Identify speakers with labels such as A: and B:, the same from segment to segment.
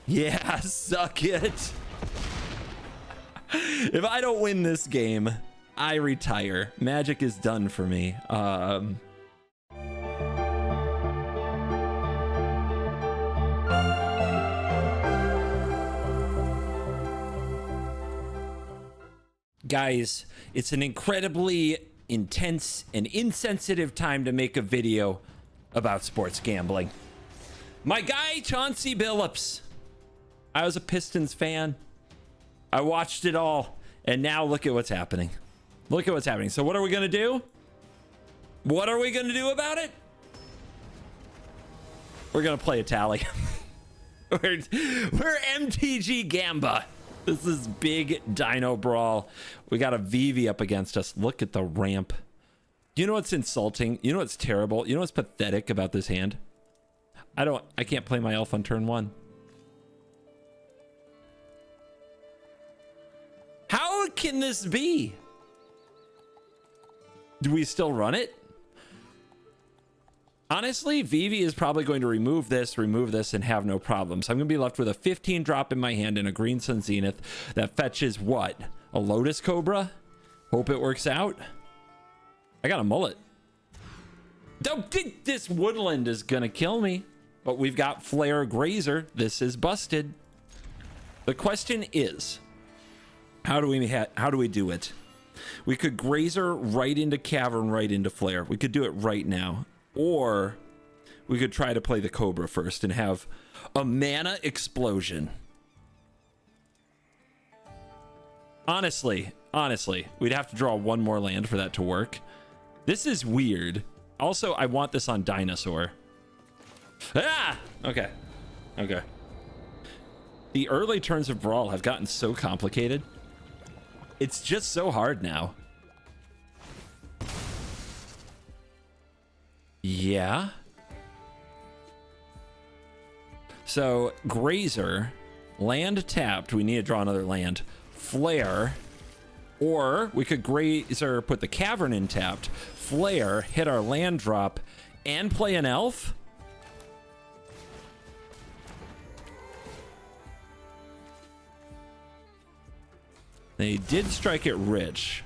A: Yeah, suck it. If I don't win this game, I retire. Magic is done for me. Guys, it's an incredibly intense and insensitive time to make a video about sports gambling. My guy, Chauncey Billups. I was a Pistons fan. I watched it all. And now look at what's happening. Look at what's happening. So what are we going to do? What are we going to do about it? We're going to play Etali. we're MTG Gamba. This is big Dino Brawl. We got a Vivi up against us. Look at the ramp. You know what's insulting? You know what's terrible? You know what's pathetic about this hand? I can't play my elf on turn 1. How can this be? Do we still run it? Honestly, Vivi is probably going to remove this, and have no problems. I'm going to be left with a 15 drop in my hand and a Green Sun Zenith that fetches what? A Lotus Cobra? Hope it works out. I got a mullet. Don't think this woodland is going to kill me. But we've got Flare Grazer. This is busted. The question is, how do we do it? We could Grazer right into Cavern, right into Flare. We could do it right now. Or we could try to play the Cobra first and have a mana explosion. Honestly, we'd have to draw one more land for that to work. This is weird. Also, I want this on Dinosaur. Ah! Okay. The early turns of Brawl have gotten so complicated. It's just so hard now. Yeah. So, Grazer, land tapped. We need to draw another land. Flare. Or we could Grazer, put the Cavern in tapped. Flare, hit our land drop, and play an elf? They did strike it rich.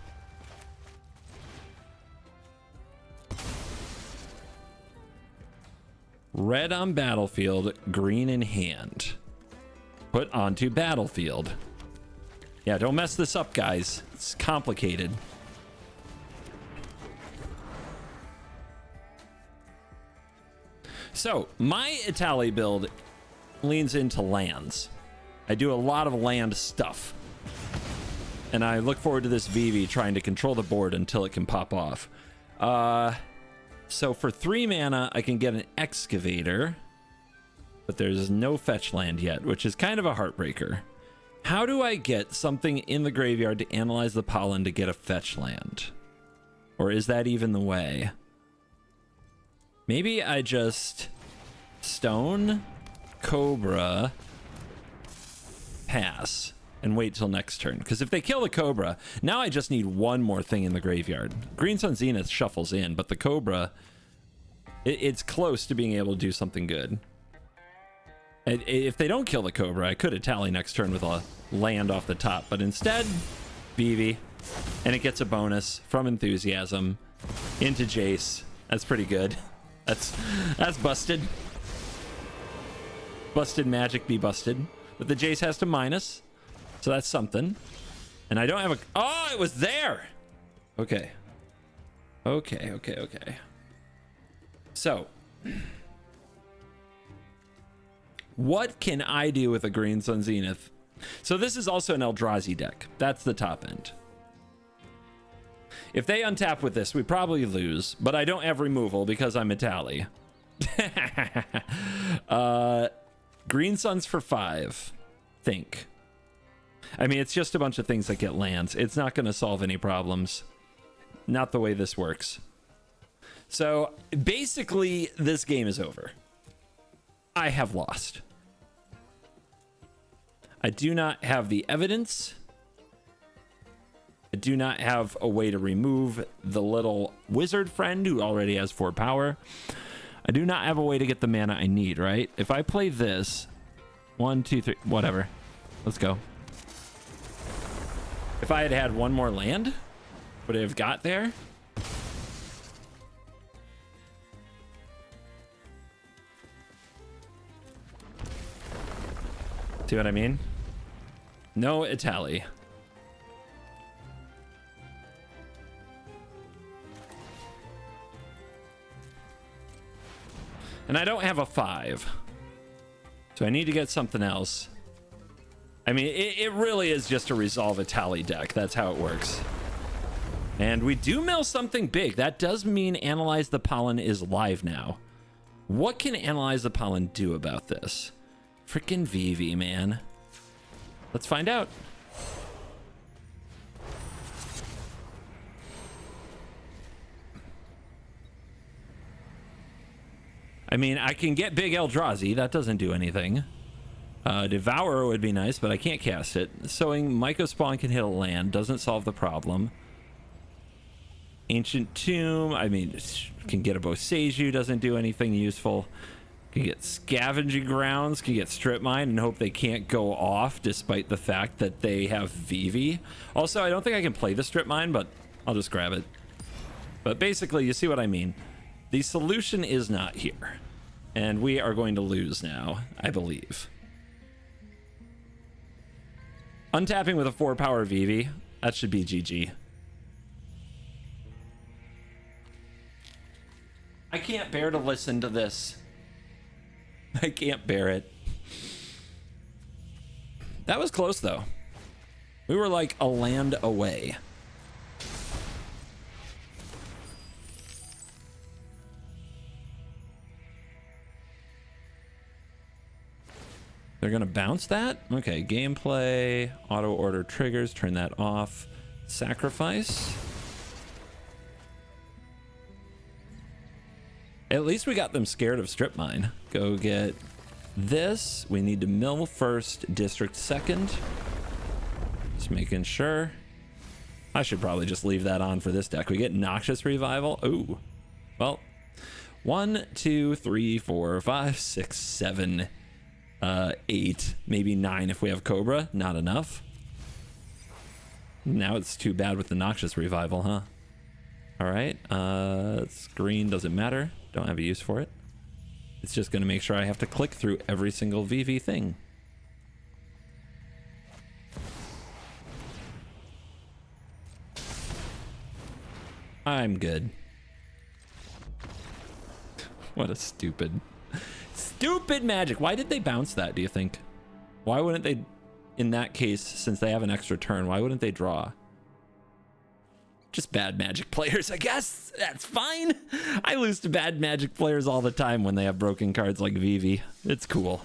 A: Red on battlefield, green in hand. Put onto battlefield. Yeah, don't mess this up, guys. It's complicated. So, my Etali build leans into lands. I do a lot of land stuff. And I look forward to this Vivi trying to control the board until it can pop off. So for 3 mana, I can get an Excavator. But there's no fetch land yet, which is kind of a heartbreaker. How do I get something in the graveyard to analyze the pollen to get a fetch land? Or is that even the way? Maybe I just Stone, Cobra, pass. And wait till next turn, because if they kill the Cobra, now I just need one more thing in the graveyard. Green Sun Zenith shuffles in, but the Cobra, it's close to being able to do something good. If they don't kill the Cobra, I could Etali next turn with a land off the top, but instead, Vivi, and it gets a bonus from Enthusiasm into Jace. That's pretty good. That's busted. Busted magic be busted, but the Jace has to minus. So that's something. And I don't have a... Oh, it was there! Okay. So. What can I do with a Green Sun Zenith? So this is also an Eldrazi deck. That's the top end. If they untap with this, we probably lose. But I don't have removal because I'm Etali. Green Suns for 5. Think. I mean, it's just a bunch of things that get lands. It's not going to solve any problems. Not the way this works. So basically, this game is over. I have lost. I do not have the evidence. I do not have a way to remove the little wizard friend who already has 4 power. I do not have a way to get the mana I need, right? If I play this, 1, 2, 3, whatever. Let's go. If I had had one more land, would I have got there? See what I mean? No Etali. And I don't have a 5. So I need to get something else. I mean, it really is just a resolve Etali deck. That's how it works. And we do mill something big. That does mean Analyze the Pollen is live now. What can Analyze the Pollen do about this? Freaking Vivi, man. Let's find out. I mean, I can get big Eldrazi. That doesn't do anything. Devourer would be nice, but I can't cast it. Sowing Mycospawn can hit a land. Doesn't solve the problem. Ancient Tomb. I mean, can get a Boseiju. Doesn't do anything useful. Can get Scavenging Grounds. Can get Strip Mine and hope they can't go off despite the fact that they have Vivi. Also, I don't think I can play the Strip Mine, but I'll just grab it. But basically, you see what I mean. The solution is not here. And we are going to lose now, I believe. Untapping with a 4-power Vivi. That should be GG. I can't bear to listen to this. I can't bear it. That was close, though. We were like a land away. They're gonna bounce that? Okay, gameplay, auto order triggers, turn that off. Sacrifice. At least we got them scared of Strip Mine. Go get this. We need to mill first, district second. Just making sure. I should probably just leave that on for this deck. We get Noxious Revival. Ooh. Well, 1, 2, 3, 4, 5, 6, 7, 8, maybe 9 if we have Cobra. Not enough. Now it's too bad with the Noxious Revival, huh? All right. It's green, doesn't matter. Don't have a use for it. It's just going to make sure I have to click through every single VV thing. I'm good. What a stupid magic. Why did they bounce that, do you think? Why wouldn't they, in that case, since they have an extra turn, why wouldn't they draw? Just bad Magic players, I guess. That's fine. I lose to bad Magic players all the time when they have broken cards like Vivi. It's cool.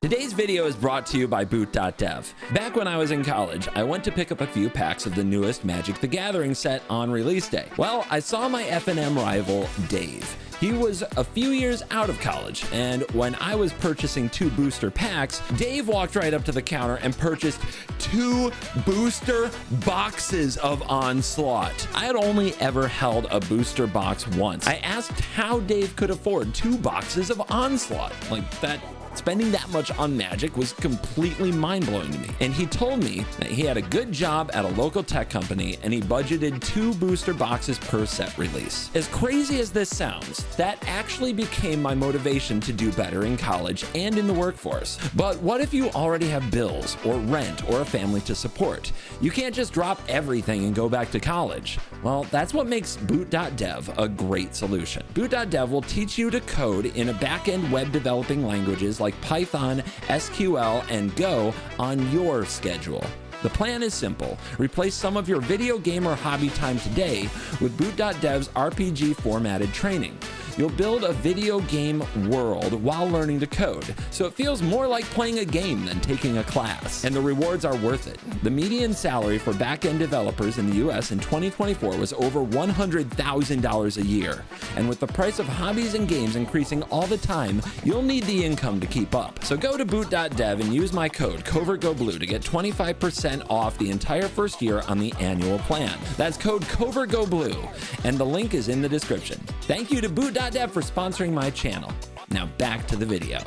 A: Today's video is brought to you by Boot.dev. Back when I was in college, I went to pick up a few packs of the newest Magic the Gathering set on release day. Well, I saw my F&M rival, Dave. He was a few years out of college, and when I was purchasing 2 booster packs, Dave walked right up to the counter and purchased 2 booster boxes of Onslaught. I had only ever held a booster box once. I asked how Dave could afford 2 boxes of Onslaught. Like, that spending that much on Magic was completely mind-blowing to me. And he told me that he had a good job at a local tech company and he budgeted 2 booster boxes per set release. As crazy as this sounds, that actually became my motivation to do better in college and in the workforce. But what if you already have bills or rent or a family to support? You can't just drop everything and go back to college. Well, that's what makes Boot.dev a great solution. Boot.dev will teach you to code in a back-end web developing languages like Python, SQL, and Go on your schedule. The plan is simple. Replace some of your video game or hobby time today with Boot.dev's RPG formatted training. You'll build a video game world while learning to code, so it feels more like playing a game than taking a class, and the rewards are worth it. The median salary for back-end developers in the US in 2024 was over $100,000 a year, and with the price of hobbies and games increasing all the time, you'll need the income to keep up. So go to Boot.dev and use my code CovertGoBlue to get 25% off the entire first year on the annual plan. That's code CovertGoBlue, and the link is in the description. Thank you to Boot.dev for sponsoring my channel. Now back to the video.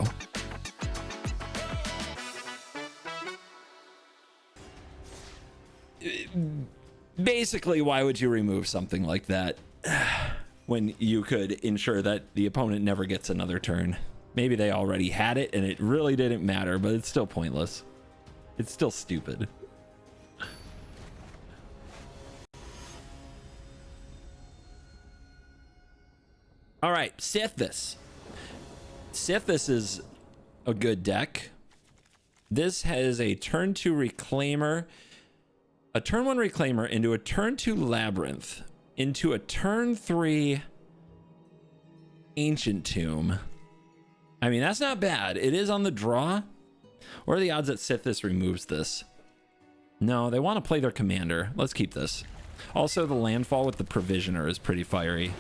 A: basically, why would you remove something like that when you could ensure that the opponent never gets another turn? Maybe they already had it and it really didn't matter, but it's still pointless. It's still stupid. All right, Sithis. Sithis is a good deck. This has a turn 2 Reclaimer, a turn 1 Reclaimer into a turn 2 Labyrinth, into a turn 3 Ancient Tomb. I mean, that's not bad. It is on the draw. What are the odds that Sithis removes this? No, they want to play their commander. Let's keep this. Also, the landfall with the Provisioner is pretty fiery.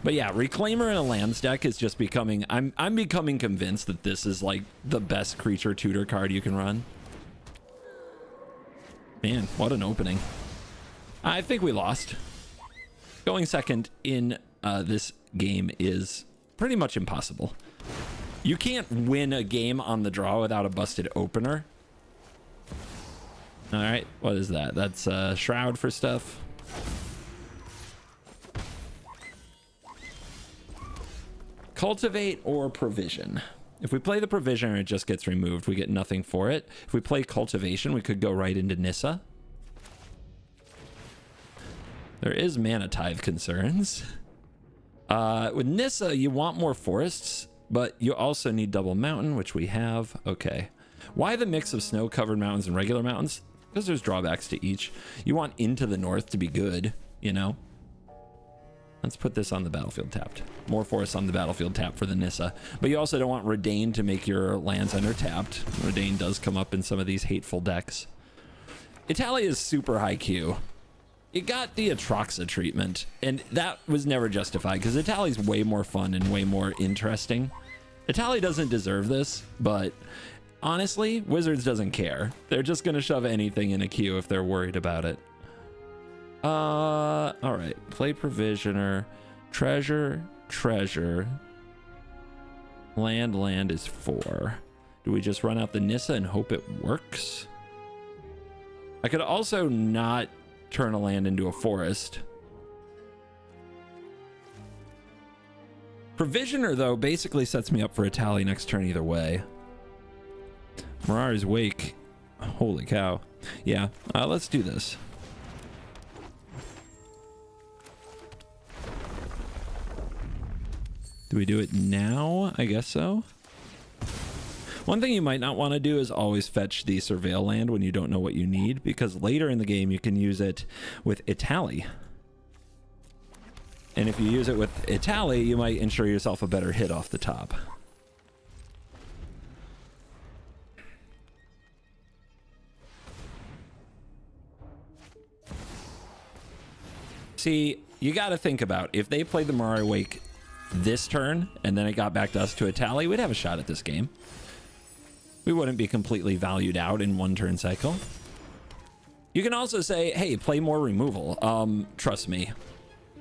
A: But yeah, Reclaimer in a lands deck is just becoming... I'm becoming convinced that this is like the best creature tutor card you can run. Man, what an opening. I think we lost. Going second in this game is pretty much impossible. You can't win a game on the draw without a busted opener. All right, what is that? That's Shroud for stuff. Cultivate or Provision. If we play the Provision and it just gets removed, we get nothing for it. If we play Cultivation, we could go right into Nissa. There is Mana Tithe concerns. With Nissa, you want more forests, but you also need Double Mountain, which we have. Okay. Why the mix of snow-covered mountains and regular mountains? Because there's drawbacks to each. You want Into the North to be good, you know? Let's put this on the battlefield tapped. More forests on the battlefield tapped for the Nissa. But you also don't want Redain to make your lands under tapped. Redain does come up in some of these hateful decks. Etali is super high Q. It got the Atroxa treatment, and that was never justified because Etali's way more fun and way more interesting. Etali doesn't deserve this, but honestly, Wizards doesn't care. They're just going to shove anything in a queue if they're worried about it. All right, play Provisioner, treasure, land is 4. Do we just run out the Nissa and hope it works? I could also not turn a land into a forest. Provisioner, though, basically sets me up for Etali next turn either way. Mirari's Wake. Holy cow. Yeah, let's do this. Do we do it now? I guess so. One thing you might not want to do is always fetch the Surveil land when you don't know what you need, because later in the game you can use it with Etali. And if you use it with Etali, you might ensure yourself a better hit off the top. See, you got to think about if they played the Mirari Wake this turn and then it got back to us to Etali, we'd have a shot at this game. We wouldn't be completely valued out in one turn cycle. You can also say, hey, play more removal. Trust me,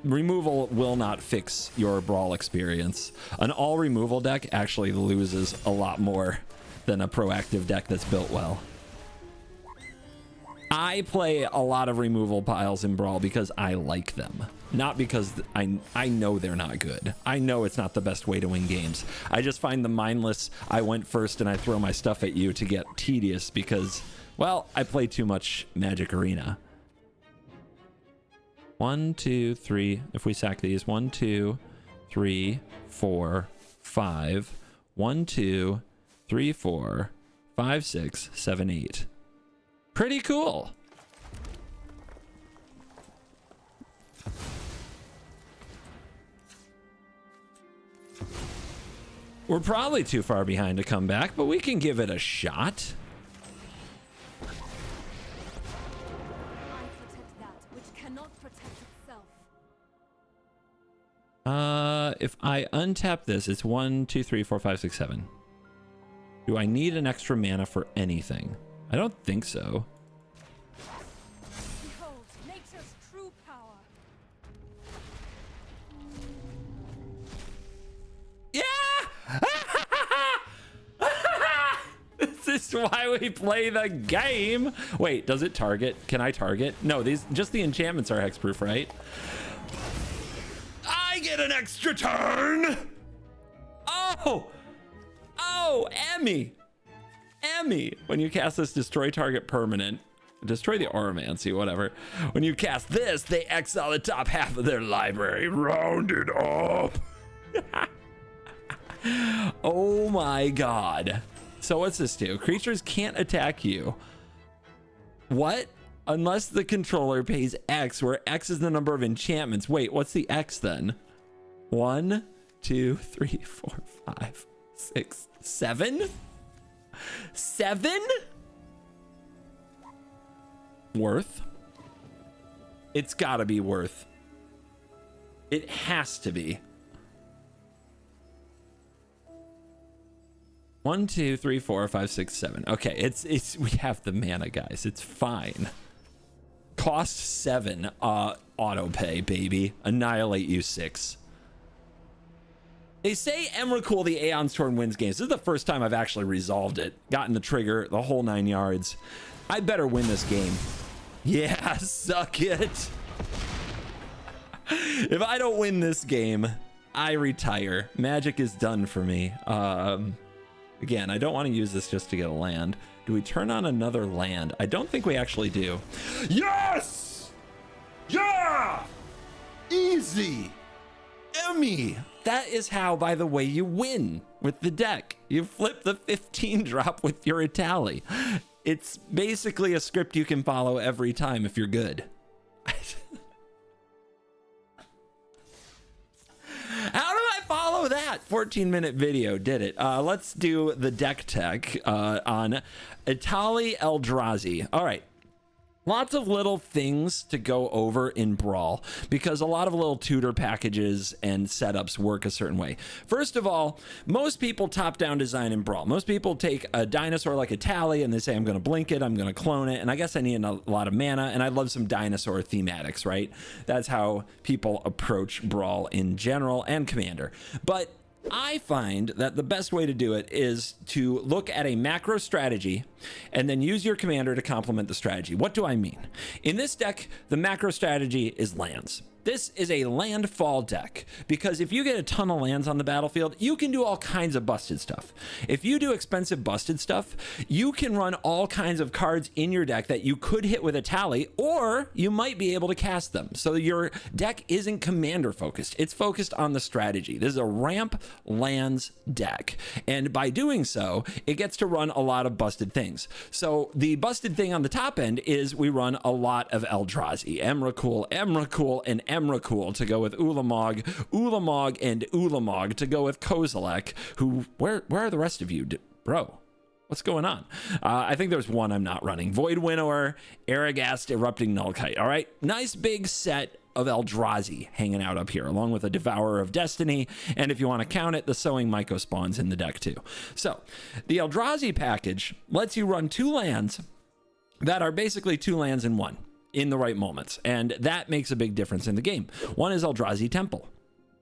A: removal will not fix your Brawl experience. An all removal deck actually loses a lot more than a proactive deck that's built well. I play a lot of removal piles in Brawl because I like them, not because I know they're not good. I know it's not the best way to win games. I just find the mindless, I went first and I throw my stuff at you to get tedious because, well, I play too much Magic Arena. 1, 2, 3. If we sack these, 1, 2, 3, 4, 5. 1, 2, 3, 4, 5, 6, 7, 8. Pretty cool. We're probably too far behind to come back, but we can give it a shot.
B: I protect that which cannot protect itself.
A: If I untap this, it's 1, 2, 3, 4, 5, 6, 7. Do I need an extra mana for anything? I don't think so.
B: Behold, nature's true power.
A: Yeah! This is That's why we play the game. Wait, does it target? Can I target? No, these just the enchantments are hexproof, right? I get an extra turn. Oh, Emmy. When you cast this, destroy target permanent. Destroy the Auramancy, whatever. When you cast this, they exile the top half of their library. Round it up. Oh my god. So what's this do? Creatures can't attack you. What? Unless the controller pays X, where X is the number of enchantments. Wait, what's the X then? 1, 2, 3, 4, 5, 6, 7? 7? Worth? It's gotta be worth. It has to be. 1, 2, 3, 4, 5, 6, 7. Okay, it's we have the mana, guys. It's fine. Cost 7. Auto pay, baby. Annihilate you 6. They say Emrakul the Aeon's Torn wins games. This is the first time I've actually resolved it. Gotten the trigger, the whole 9 yards. I better win this game. Yeah, suck it. If I don't win this game, I retire. Magic is done for me. Again, I don't want to use this just to get a land. Do we turn on another land? I don't think we actually do. Yes! Yeah! Easy! Emmy! That is how, by the way, you win with the deck. You flip the 15 drop with your Etali. It's basically a script you can follow every time if you're good. How do I follow that? 14-minute video did it. Let's do the deck tech on Etali Eldrazi. All right. Lots of little things to go over in Brawl because a lot of little tutor packages and setups work a certain way. First of all, most people top-down design in Brawl. Most people take a dinosaur like Etali and they say, I'm going to blink it, I'm going to clone it, and I guess I need a lot of mana, and I love some dinosaur thematics, right? That's how people approach Brawl in general and Commander. But I find that the best way to do it is to look at a macro strategy and then use your commander to complement the strategy. What do I mean? In this deck, the macro strategy is lands. This is a landfall deck because if you get a ton of lands on the battlefield, you can do all kinds of busted stuff. If you do expensive busted stuff, you can run all kinds of cards in your deck that you could hit with Etali, or you might be able to cast them. So your deck isn't commander focused. It's focused on the strategy. This is a ramp lands deck. And by doing so, it gets to run a lot of busted things. So the busted thing on the top end is we run a lot of Eldrazi, Emrakul, and Emrakul to go with Ulamog, and Ulamog to go with Kozilek, who, where are the rest of you? Bro, what's going on? I think there's one I'm not running. Void Winnower, Aragast, Erupting Nullkite. All right, nice big set of Eldrazi hanging out up here, along with a Devourer of Destiny, and if you want to count it, the Sowing Myco spawns in the deck too. So, the Eldrazi package lets you run 2 lands that are basically 2 lands in one, in the right moments, and that makes a big difference in the game. One is Eldrazi Temple.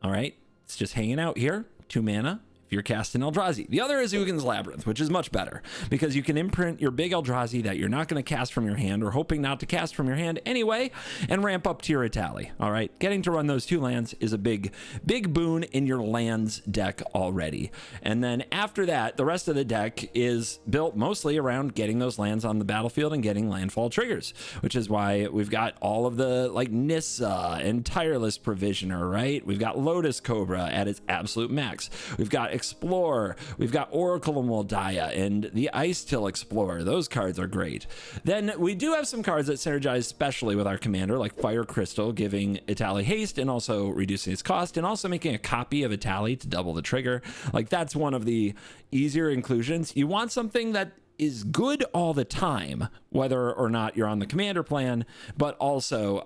A: All right, it's just hanging out here, 2 mana if you're casting Eldrazi. The other is Ugin's Labyrinth, which is much better because you can imprint your big Eldrazi that you're not going to cast from your hand or hoping not to cast from your hand anyway and ramp up to your Etali. All right, getting to run those 2 lands is a big boon in your lands deck already. And then after that, the rest of the deck is built mostly around getting those lands on the battlefield and getting landfall triggers, which is why we've got all of the like Nissa and Tireless Provisioner, right? We've got Lotus Cobra at its absolute max. We've got Explore, we've got Oracle of Moldiah and the Ice Till Explorer. Those cards are great. Then we do have some cards that synergize especially with our commander, like Fire Crystal, giving Etali haste and also reducing its cost, and also making a copy of Etali to double the trigger. Like, that's one of the easier inclusions. You want something that is good all the time, whether or not you're on the commander plan, but also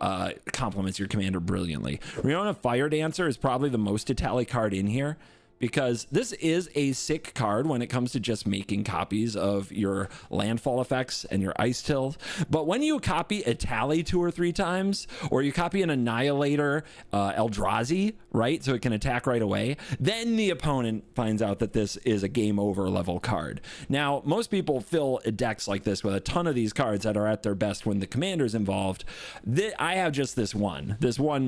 A: complements your commander brilliantly. Riona Fire Dancer is probably the most Etali card in here, because this is a sick card when it comes to just making copies of your landfall effects and your ice tills. But when you copy Etali 2 or 3 times, or you copy an Annihilator Eldrazi, right, so it can attack right away, then the opponent finds out that this is a game over level card. Now, most people fill decks like this with a ton of these cards that are at their best when the commander's involved. I have just this one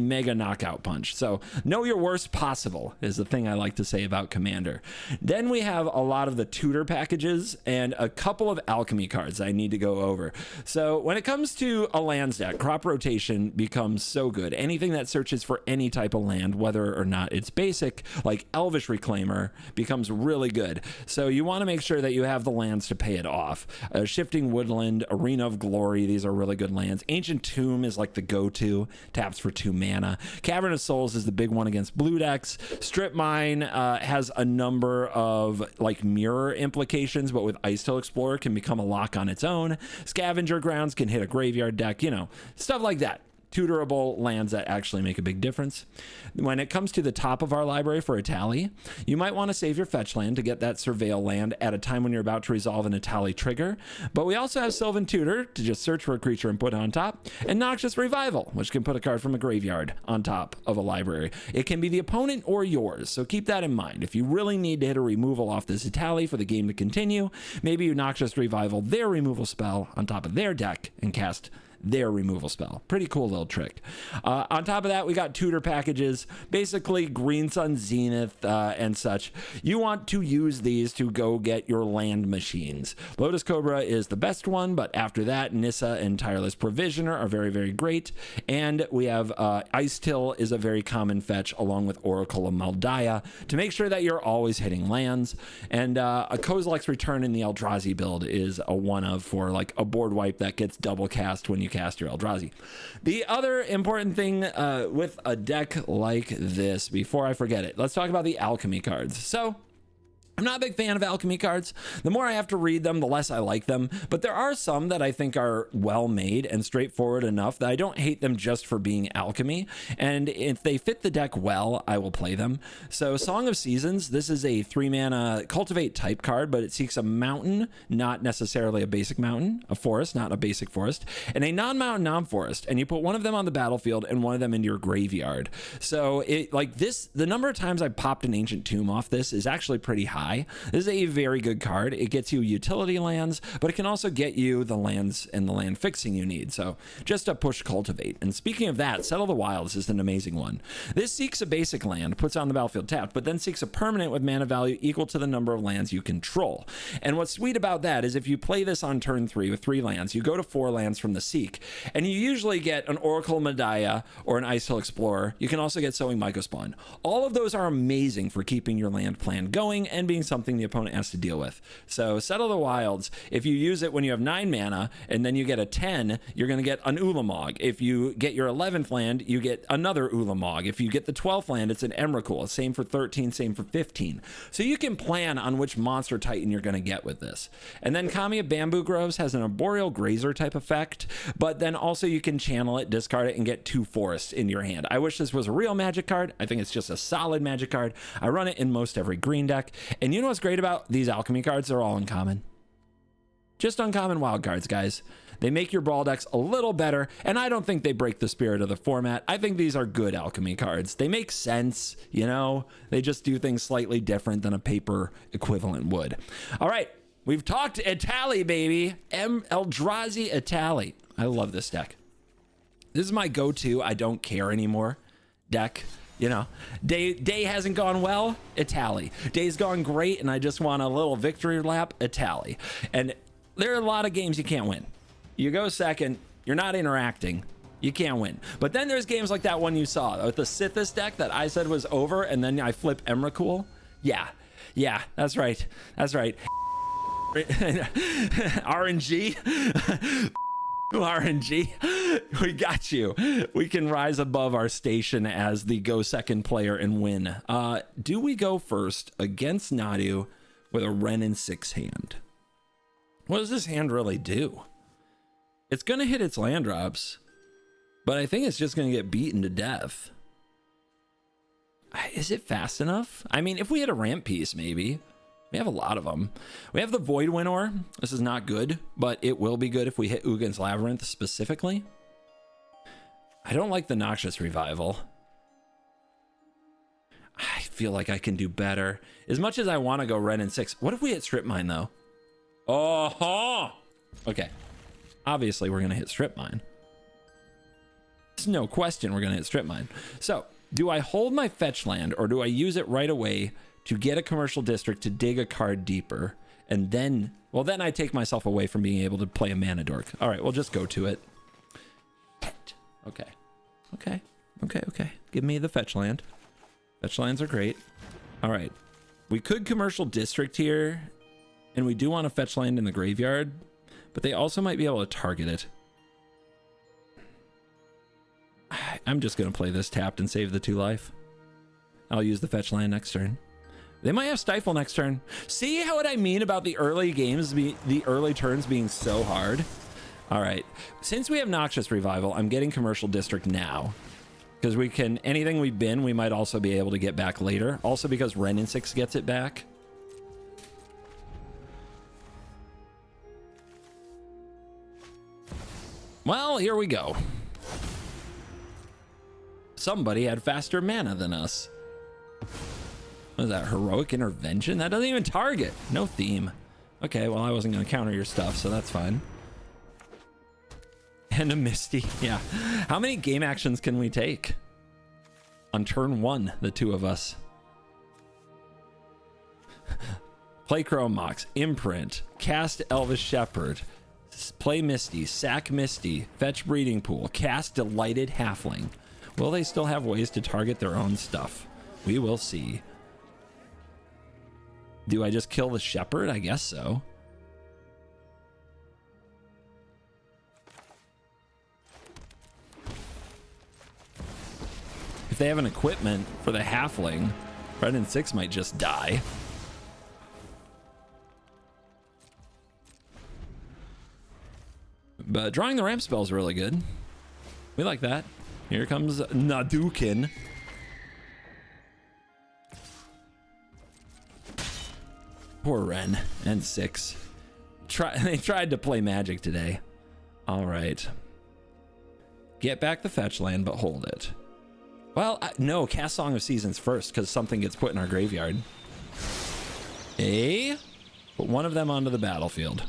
A: mega knockout punch. So know your worst possible is the thing I like to say about Commander. Then we have a lot of the tutor packages and a couple of alchemy cards I need to go over. So when it comes to a lands deck, crop rotation becomes so good. Anything that searches for any type of land, whether or not it's basic, like Elvish Reclaimer, becomes really good. So you want to make sure that you have the lands to pay it off. Shifting Woodland, Arena of Glory, these are really good lands. Ancient Tomb is like the go-to, taps for 2 mana. Cavern of Souls is the big one against blue decks. Strip Mine has a number of like mirror implications, but with Ice Till Explorer can become a lock on its own. Scavenger Grounds can hit a graveyard deck, you know, stuff like that. Tutorable lands that actually make a big difference. When it comes to the top of our library for Etali, you might want to save your fetch land to get that Surveil land at a time when you're about to resolve an Etali trigger. But we also have Sylvan Tutor to just search for a creature and put it on top, and Noxious Revival, which can put a card from a graveyard on top of a library. It can be the opponent or yours, so keep that in mind. If you really need to hit a removal off this Etali for the game to continue, maybe you Noxious Revival their removal spell on top of their deck and cast their removal spell. Pretty cool little trick. On top of that, we got tutor packages, basically Green Sun Zenith and such. You want to use these to go get your land machines. Lotus Cobra is the best one, but after that, Nissa and Tireless Provisioner are very, very great. And we have Ice Till is a very common fetch, along with Oracle of Maldaya, to make sure that you're always hitting lands. And a Kozilek's Return in the Eldrazi build is a one of for like a board wipe that gets double cast when you cast your Eldrazi. The other important thing with a deck like this, before I forget it, let's talk about the alchemy cards. So I'm not a big fan of alchemy cards. The more I have to read them, the less I like them. But there are some that I think are well made and straightforward enough that I don't hate them just for being alchemy. And if they fit the deck well, I will play them. So Song of Seasons, this is a 3-mana Cultivate type card, but it seeks a mountain, not necessarily a basic mountain, a forest, not a basic forest, and a non-mountain, non-forest. And you put one of them on the battlefield and one of them into your graveyard. So it like this, the number of times I popped an Ancient Tomb off this is actually pretty high. This is a very good card. It gets you utility lands, but it can also get you the lands and the land fixing you need. So just a push cultivate. And speaking of that, Settle the Wilds is an amazing one. This seeks a basic land, puts on the battlefield tapped, but then seeks a permanent with mana value equal to the number of lands you control. And what's sweet about that is if you play this on turn 3 with 3 lands, you go to 4 lands from the Seek, and you usually get an Oracle Medaya or an Ice Hill Explorer. You can also get Sowing Mycospawn. All of those are amazing for keeping your land plan going and being something the opponent has to deal with. So Settle the Wilds, if you use it when you have 9 mana and then you get a 10, you're going to get an Ulamog. If you get your 11th land, you get another Ulamog. If you get the 12th land, it's an Emrakul. Same for 13, same for 15. So you can plan on which monster titan you're going to get with this. And then Kami of Bamboo Groves has an Arboreal Grazer type effect, but then also you can channel it, discard it, and get 2 forests in your hand. I wish this was a real Magic card. I think it's just a solid Magic card. I run it in most every green deck. And you know what's great about these alchemy cards? They're all uncommon. Just uncommon wild cards, guys. They make your Brawl decks a little better, and I don't think they break the spirit of the format. I think these are good alchemy cards. They make sense, you know? They just do things slightly different than a paper equivalent would. All right, we've talked Etali, baby. Eldrazi Etali. I love this deck. This is my go-to I don't care anymore deck. You know, day hasn't gone well, Etali. Day's gone great, and I just want a little victory lap, Etali. And there are a lot of games you can't win. You go second, you're not interacting, you can't win. But then there's games like that one you saw with the Sithis deck that I said was over, and then I flip Emrakul. Yeah, that's right. RNG. RNG, we got you. We can rise above our station as the go second player and win. Do we go first against Nadu with a Wrenn and 6 hand? What does this hand really do? It's gonna hit its land drops, but I think it's just gonna get beaten to death. Is it fast enough? I mean, if we had a ramp piece, maybe. We have a lot of them. We have the Void Winnower. This is not good, but it will be good if we hit Ugin's Labyrinth specifically. I don't like the Noxious Revival. I feel like I can do better. As much as I want to go Ren and 6. What if we hit Strip Mine, though? Oh, okay. Obviously, we're going to hit Strip Mine. There's no question we're going to hit Strip Mine. So, do I hold my fetch land, or do I use it right away to get a commercial district to dig a card deeper? And then, well, then I take myself away from being able to play a Mana Dork. All right, we'll just go to it. Okay. Give me the fetch land. Fetch lands are great. All right. We could commercial district here, and we do want to fetch land in the graveyard, but they also might be able to target it. I'm just going to play this tapped and save the 2 life. I'll use the fetch land next turn. They might have Stifle next turn. See what I mean about the early games, the early turns being so hard? All right. Since we have Noxious Revival, I'm getting Commercial District now. Because we can, anything we bin, we might also be able to get back later. Also because Ren and 6 gets it back. Well, here we go. Somebody had faster mana than us. What is that? Heroic Intervention? That doesn't even target. No theme. Okay, well, I wasn't going to counter your stuff, so that's fine. And a Misty. Yeah. How many game actions can we take? On turn 1, the 2 of us. Play Chrome Mox. Imprint. Cast Elvish Shepherd. Play Misty. Sack Misty. Fetch Breeding Pool. Cast Delighted Halfling. Will they still have ways to target their own stuff? We will see. Do I just kill the Shepherd? I guess so. If they have an equipment for the Halfling, Red and 6 might just die. But drawing the ramp spell is really good. We like that. Here comes Nadukin. Poor Ren and 6. They tried to play Magic today. All right. Get back the fetch land, but hold it. Well, no, cast Song of Seasons first, because something gets put in our graveyard. Put one of them onto the battlefield.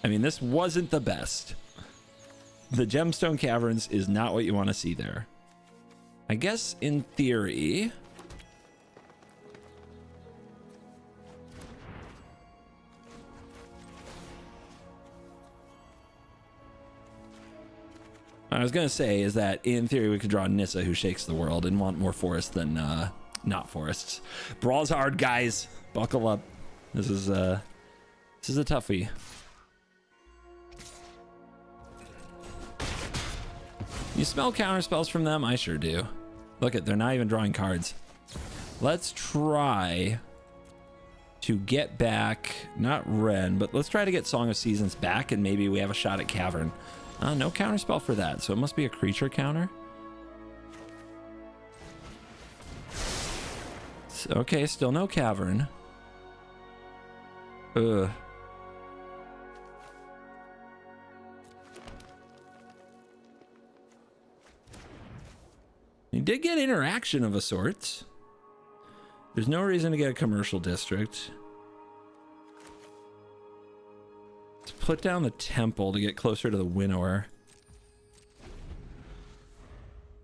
A: I mean, this wasn't the best. The Gemstone Caverns is not what you want to see there. I guess in theory... I was going to say is that in theory we could draw Nissa who shakes the world and want more forests than not forests. Brawl's hard, guys. Buckle up. This is a toughie. You smell counter spells from them? I sure do. Look at, they're not even drawing cards. Let's try to get back, not Ren, but let's try to get Song of Seasons back, and maybe we have a shot at Cavern. No counter spell for that, so it must be a creature counter. Okay, still no Cavern. Ugh. You did get interaction of a sort. There's no reason to get a commercial district. Let's put down the temple to get closer to the winnower.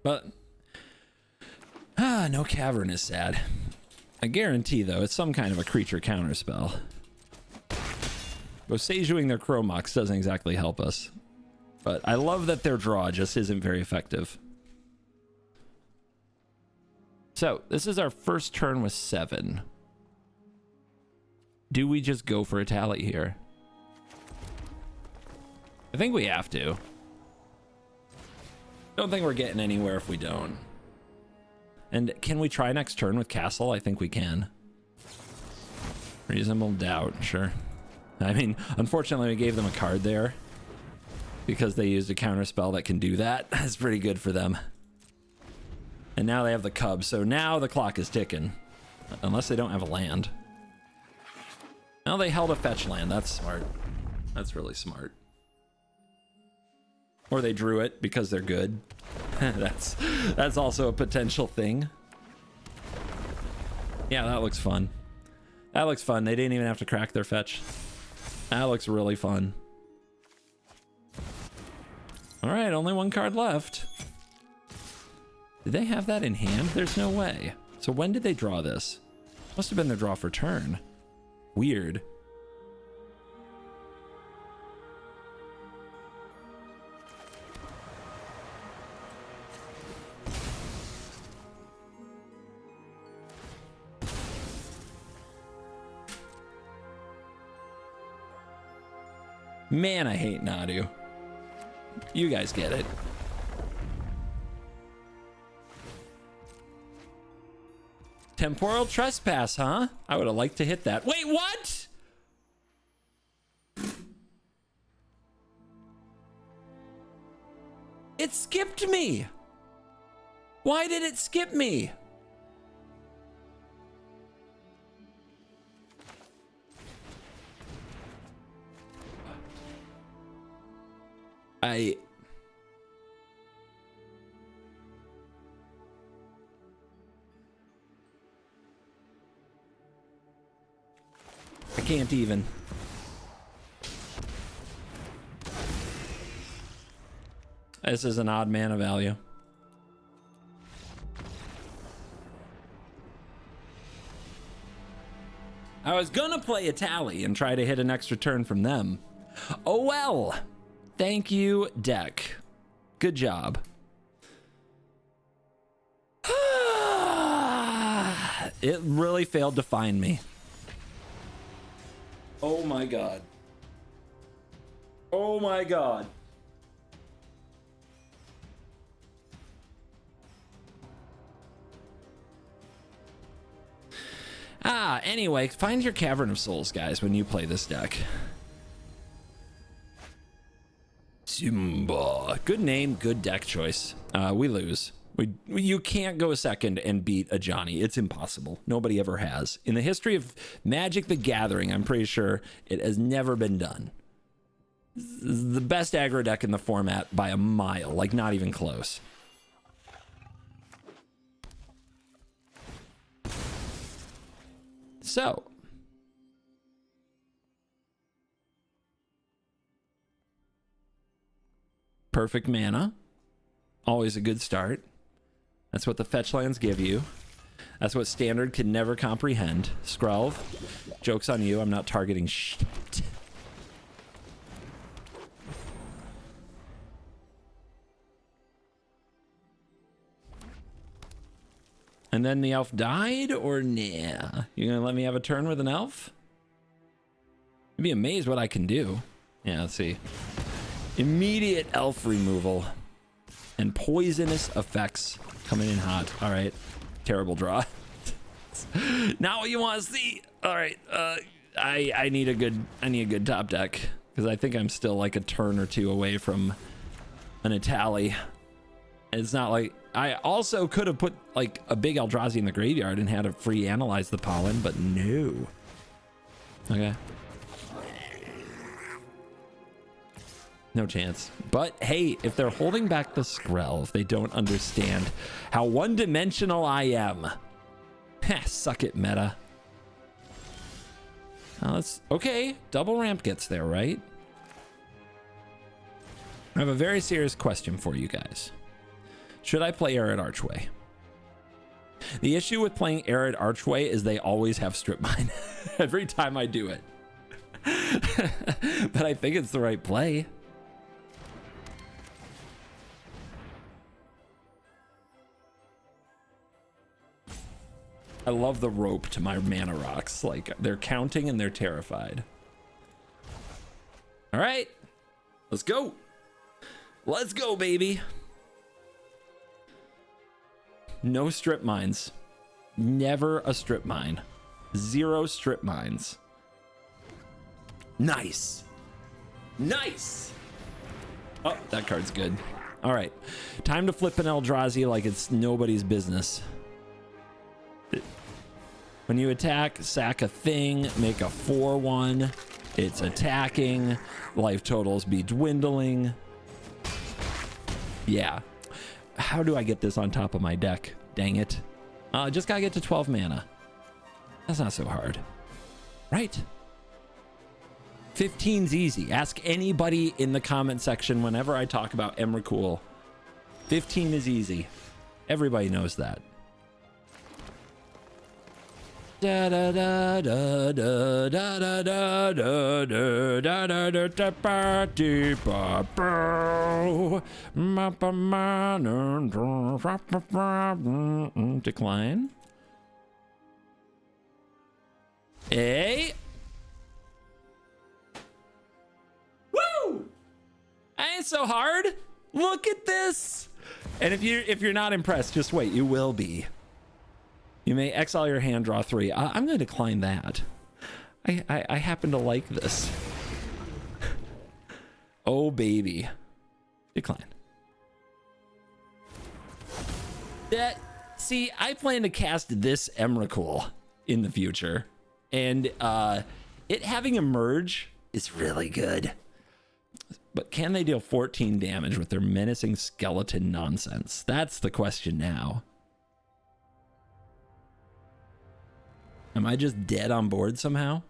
A: But no Cavern is sad. I guarantee though it's some kind of a creature counter spell. Bosejuing their Chromox doesn't exactly help us. But I love that their draw just isn't very effective. So, this is our first turn with 7. Do we just go for Etali here? I think we have to. Don't think we're getting anywhere if we don't. And can we try next turn with Castle? I think we can. Reasonable doubt, sure. I mean, unfortunately we gave them a card there because they used a counter spell that can do that. That's pretty good for them. And now they have the cub, so now the clock is ticking. Unless they don't have a land. Now they held a fetch land. That's smart. That's really smart. Or they drew it because they're good. That's also a potential thing. Yeah, that looks fun. That looks fun. They didn't even have to crack their fetch. That looks really fun. All right, only one card left. Did they have that in hand? There's no way. So when did they draw this? Must have been their draw for turn. Weird. Man, I hate Nadu. You guys get it. Temporal trespass, huh? I would have liked to hit that. Wait, what? It skipped me. Why did it skip me? I can't even. This is an odd mana value. I was gonna play Etali and try to hit an extra turn from them. Oh well. Thank you, deck. Good job. It really failed to find me. Oh my god. Oh my god. Anyway, find your Cavern of Souls, guys, when you play this deck. Simba. Good name, good deck choice. We lose. You can't go a second and beat a Johnny. It's impossible. Nobody ever has. In the history of Magic the Gathering, I'm pretty sure it has never been done. This is the best aggro deck in the format by a mile, like not even close. So, perfect mana. Always a good start. That's what the fetch lands give you. That's what Standard can never comprehend. Skrelv, joke's on you. I'm not targeting shit. And then the elf died, or nah? You gonna let me have a turn with an elf? You'd be amazed what I can do. Yeah, let's see. Immediate elf removal and poisonous effects coming in hot. All right, terrible draw. Not what you want to see. All right, I need a good top deck because I think I'm still like a turn or two away from an Etali. It's not like I also could have put like a big Eldrazi in the graveyard and had a free analyze the pollen, but no. Okay. No chance. But hey, if they're holding back the Skrell, if they don't understand how one-dimensional I am, suck it, meta. Okay, double ramp gets there, right? I have a very serious question for you guys. Should I play Arid Archway? The issue with playing Arid Archway is they always have strip mine every time I do it. But I think it's the right play. I love the rope to my mana rocks. Like, they're counting and they're terrified. All right, let's go. Let's go, baby. No strip mines. Never a strip mine. 0 strip mines. Nice. Nice. Oh, that card's good. All right, time to flip an Eldrazi like it's nobody's business. When you attack, sack a thing, make a 4/1. It's attacking. Life totals be dwindling. Yeah. How do I get this on top of my deck? Dang it. Just gotta get to 12 mana. That's not so hard. Right? 15's easy. Ask anybody in the comment section whenever I talk about Emrakul. 15 is easy. Everybody knows that. Da da da da da da da da da da da da da da ba dee ba bo. Ma ba ma no do ra ba ba. Decline. Hey. Woo! Ain't so hard. Look at this. And if you're not impressed, just wait. You will be. You may exile your hand, draw 3. I'm going to decline that. I happen to like this. Oh, baby. Decline. See, I plan to cast this Emrakul in the future. And it having emerge is really good. But can they deal 14 damage with their menacing skeleton nonsense? That's the question now. Am I just dead on board somehow?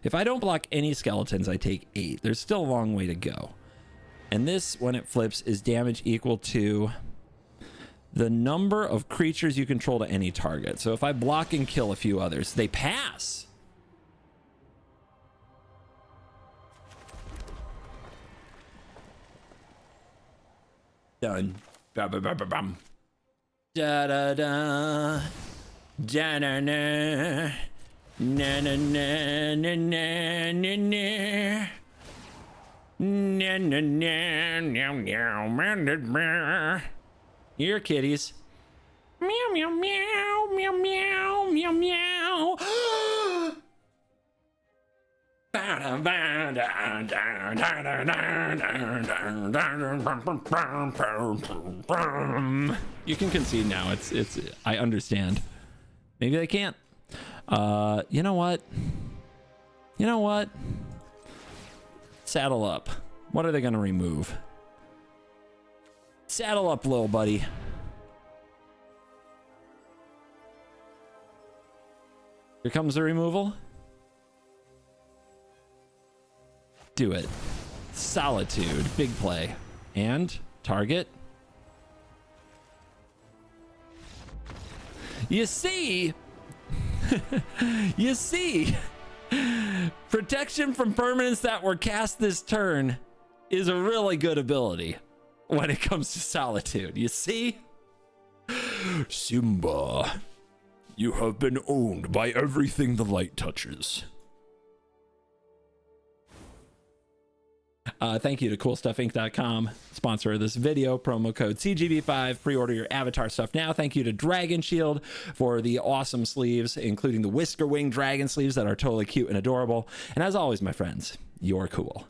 A: If I don't block any skeletons, I take 8. There's still a long way to go. And this, when it flips, is damage equal to the number of creatures you control to any target. So if I block and kill a few others, they pass. Done. Ba ba ba ba bum. Da da da. Da na na. Na na na na na na na. Na na na meow meow meow. Here, kitties. Meow meow meow meow meow meow meow. You can concede now. It's I understand. Maybe they can't. You know what? You know what? Saddle up. What are they going to remove? Saddle up, little buddy. Here comes the removal. Do it. Solitude. Big play. And target. You see? You see? Protection from permanents that were cast this turn is a really good ability when it comes to Solitude. You see? Simba, you have been owned by everything the light touches. Thank you to CoolStuffInc.com, sponsor of this video. Promo code CGB5. Pre-order your avatar stuff now. Thank you to Dragon Shield for the awesome sleeves, including the Whisker Wing dragon sleeves that are totally cute and adorable. And as always, my friends, you're cool.